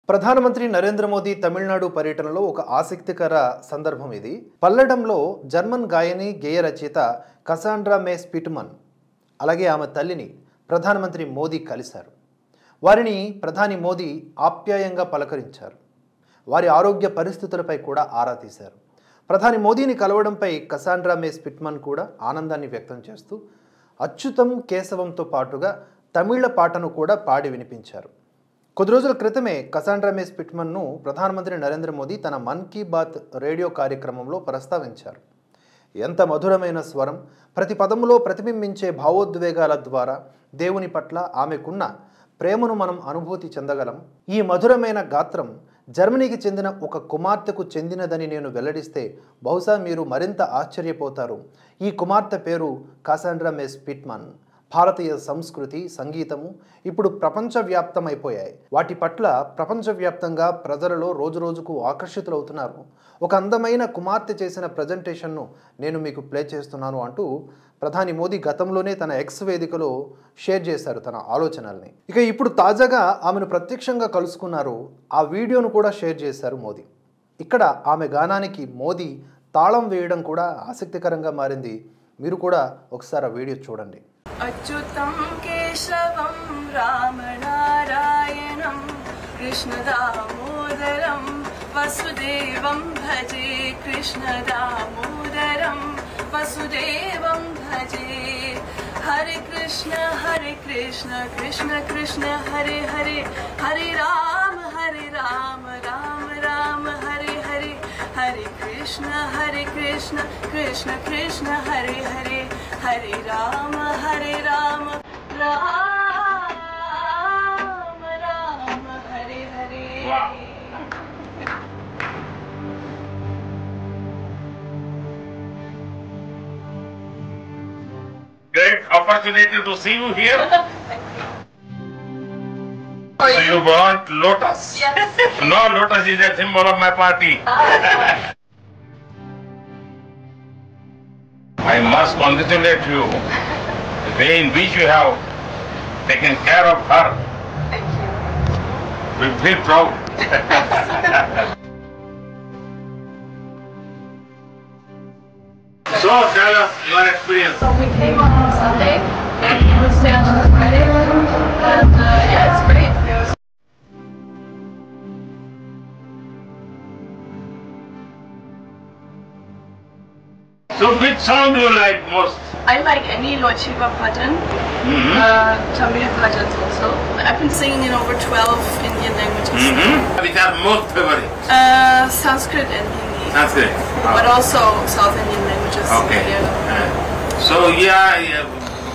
ప్రధానమంత్రి నరేంద్ర మోదీ తమిళనాడు పర్యటనలో ఒక ఆసక్తికర సందర్భం ఇది. పల్లెడంలో జర్మన్ గాయని గేయ రచయిత కసాండ్రా మే స్పిట్మన్ అలాగే ఆమె తల్లిని ప్రధానమంత్రి మోదీ కలిశారు. వారిని ప్రధాని మోదీ ఆప్యాయంగా పలకరించారు. వారి ఆరోగ్య పరిస్థితులపై కూడా ఆరా తీశారు. ప్రధాని మోదీని కలవడంపై కసాండ్రా మే స్పిట్మన్ కూడా ఆనందాన్ని వ్యక్తం చేస్తూ అచ్యుతం కేశవంతో పాటుగా తమిళ పాటను కూడా పాడి వినిపించారు. కొద్ది రోజుల క్రితమే కసాండ్రా మే స్పిట్మన్ను ప్రధానమంత్రి నరేంద్ర మోదీ తన మన్ కీ బాత్ రేడియో కార్యక్రమంలో ప్రస్తావించారు. ఎంత మధురమైన స్వరం, ప్రతి పదములో ప్రతిబింబించే భావోద్వేగాల ద్వారా దేవుని పట్ల ఆమెకున్న ప్రేమను మనం అనుభూతి చెందగలం. ఈ మధురమైన గాత్రం జర్మనీకి చెందిన ఒక కుమార్తెకు చెందినదని నేను వెల్లడిస్తే బహుశా మీరు మరింత ఆశ్చర్యపోతారు. ఈ కుమార్తె పేరు కసాండ్రా మే స్పిట్మన్. భారతీయ సంస్కృతి, సంగీతము ఇప్పుడు ప్రపంచవ్యాప్తమైపోయాయి. వాటి పట్ల ప్రపంచవ్యాప్తంగా ప్రజలలో రోజురోజుకు ఆకర్షితులవుతున్నారు. ఒక అందమైన కుమార్తె చేసిన ప్రజెంటేషన్ను నేను మీకు ప్లే చేస్తున్నాను అంటూ ప్రధాని మోదీ గతంలోనే తన ఎక్స్ వేదికలో షేర్ చేశారు తన ఆలోచనల్ని. ఇక ఇప్పుడు తాజాగా ఆమెను ప్రత్యక్షంగా కలుసుకున్నారు. ఆ వీడియోను కూడా షేర్ చేశారు మోదీ. ఇక్కడ ఆమె గానానికి మోదీ తాళం వేయడం కూడా ఆసక్తికరంగా మారింది. మీరు కూడా ఒకసారి ఆ వీడియో చూడండి. అచ్యుతం కేశవం రామనారాయణం కృష్ణ దామోదరం వసుదేవం భజే కృష్ణ దామోదరం వసుదేవం భజే Hare Krishna Krishna Krishna Hare Hare Hare Rama Rama Rama Hare Hare Hare Krishna Krishna Krishna Hare Hare Hare Rama Rama Rama Hare Hare. Great opportunity to see you here. So you want lotus? Yes. No, lotus is a symbol of my party. I must congratulate you the way in which you have taken care of her. Thank you. We feel proud. So tell us your experience. So we came on Sunday and we stayed on Friday and yeah, it's great. It was So which song do you like most? I like any Lord Shiva bhajan, Tamil bhajans also. I've been singing in over 12 Indian languages. Which are most favorite? Sanskrit and Hindi. Sanskrit. But also South Indian languages. Okay. Yeah. So you're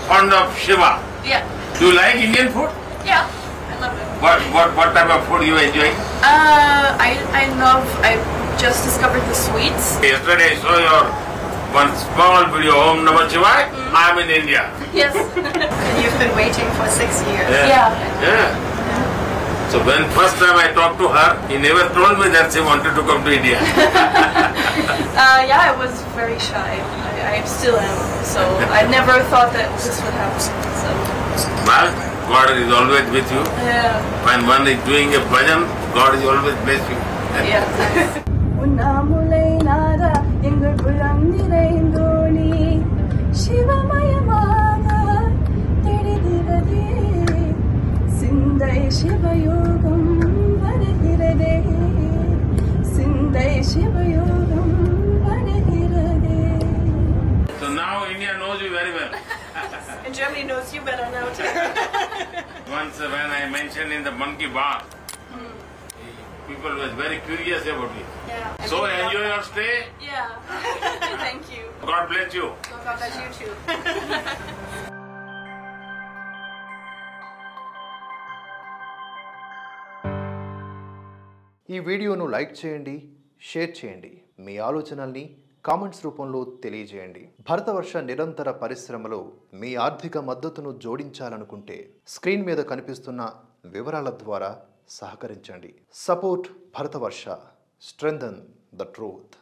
fond of Shiva. Yeah. Do you like Indian food? Yeah. I love it. What type of food you enjoy? I just discovered the sweets. Yesterday I saw your one small video, Om Namah Shivaya. I'm in India. Yes. You've been waiting for 6 years. Yeah. So when first time I talked to her, he never told me that she wanted to come to India. Yeah, I was very shy. I still am. So I never thought that this would happen. So But God is always with you. yeah. When one is doing a bhajan, God is always bless you. Yeah. Unnamulai நாதா எங்கள் புலம் நிறைந்தோனி சிவமயமாக தெரிகிறதே சிந்தை சிவயோகம் வருகிறதே சிந்தை சிவயோகம் வருகிறதே. So now India knows you very well. And Germany knows you better now too. Once when I mentioned in the Monkey Bar, people were very curious about you. Yeah. So enjoy your stay. Yeah. Thank you. God bless you. God bless you too. ఈ వీడియోను like చేయండి, share చేయండి. మీ ఆలోచనల్ని comments రూపంలో తెలియజేయండి. భరతవర్ష నిరంతర పరిశ్రమలో మీ ఆర్థిక మద్దతును జోడించాలనుకుంటే స్క్రీన్ మీద కనిపిస్తున్న వివరాల ద్వారా సహకరించండి. Support Bharatavarsha, strengthen the truth.